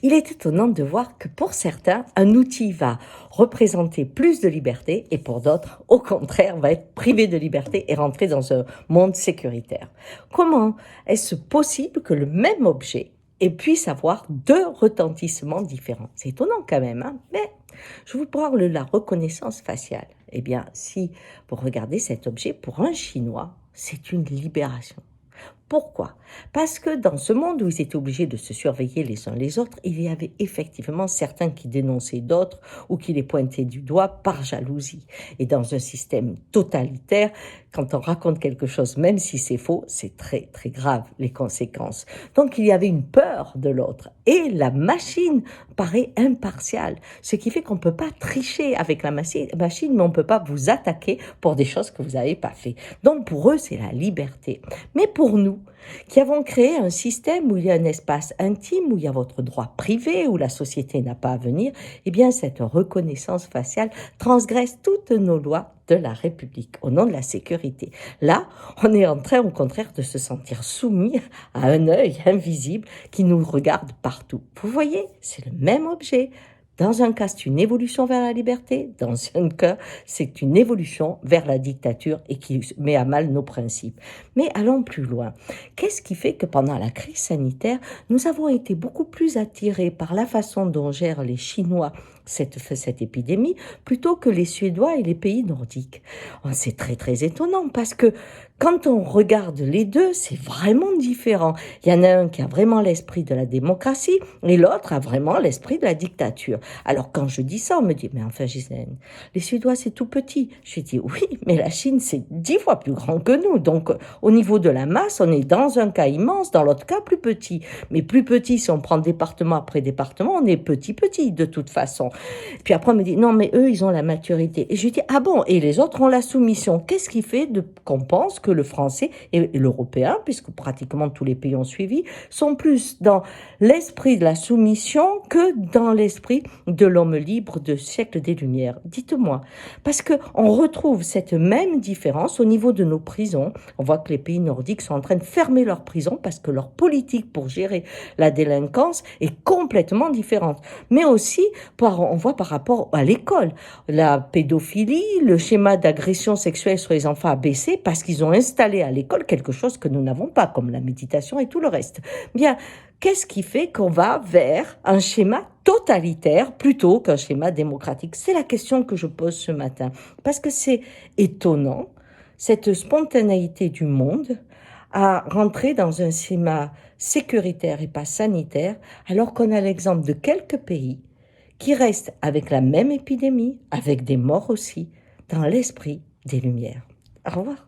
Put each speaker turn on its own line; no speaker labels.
Il est étonnant de voir que pour certains, un outil va représenter plus de liberté et pour d'autres, au contraire, va être privé de liberté et rentrer dans un monde sécuritaire. Comment est-ce possible que le même objet puisse avoir deux retentissements différents? C'est étonnant quand même, hein, mais je vous parle de la reconnaissance faciale. Eh bien, si vous regardez cet objet, pour un Chinois, c'est une libération. Pourquoi? Parce que dans ce monde où ils étaient obligés de se surveiller les uns les autres, il y avait effectivement certains qui dénonçaient d'autres ou qui les pointaient du doigt par jalousie. Et dans un système totalitaire, quand on raconte quelque chose, même si c'est faux, c'est très très grave les conséquences. Donc il y avait une peur de l'autre. Et la machine paraît impartiale, ce qui fait qu'on ne peut pas tricher avec la machine, mais on ne peut pas vous attaquer pour des choses que vous n'avez pas fait. Donc pour eux, c'est la liberté. Mais pour nous, qui avons créé un système où il y a un espace intime, où il y a votre droit privé, où la société n'a pas à venir, eh bien cette reconnaissance faciale transgresse toutes nos lois de la République au nom de la sécurité. Là, on est en train au contraire de se sentir soumis à un œil invisible qui nous regarde partout. Vous voyez, c'est le même objet. Dans un cas, c'est une évolution vers la liberté. Dans un cas, c'est une évolution vers la dictature et qui met à mal nos principes. Mais allons plus loin. Qu'est-ce qui fait que pendant la crise sanitaire, nous avons été beaucoup plus attirés par la façon dont gèrent les Chinois cette épidémie plutôt que les Suédois et les pays nordiques? C'est très très étonnant parce que quand on regarde les deux, c'est vraiment différent. Il y en a un qui a vraiment l'esprit de la démocratie et l'autre a vraiment l'esprit de la dictature. Alors quand je dis ça, on me dit, mais enfin Gisèle, les Suédois c'est tout petit. Je dis, oui, mais la Chine c'est 10 fois plus grand que nous. Donc au niveau de la masse, on est dans un cas immense, dans l'autre cas plus petit. Mais plus petit, si on prend département après département, on est petit de toute façon. Puis après on me dit, non mais eux ils ont la maturité. Et je dis, ah bon, et les autres ont la soumission. Qu'est-ce qui fait qu'on pense que le français et l'européen, puisque pratiquement tous les pays ont suivi, sont plus dans l'esprit de la soumission que dans l'esprit de l'homme libre de siècle des Lumières? Dites-moi. Parce qu'on retrouve cette même différence au niveau de nos prisons. On voit que les pays nordiques sont en train de fermer leurs prisons parce que leur politique pour gérer la délinquance est complètement différente. Mais aussi, on voit par rapport à l'école, la pédophilie, le schéma d'agression sexuelle sur les enfants a baissé parce qu'ils ont installé à l'école quelque chose que nous n'avons pas, comme la méditation et tout le reste. Bien, qu'est-ce qui fait qu'on va vers un schéma totalitaire plutôt qu'un schéma démocratique? C'est la question que je pose ce matin. Parce que c'est étonnant, cette spontanéité du monde à rentrer dans un schéma sécuritaire et pas sanitaire, alors qu'on a l'exemple de quelques pays qui restent avec la même épidémie, avec des morts aussi, dans l'esprit des Lumières. Au revoir.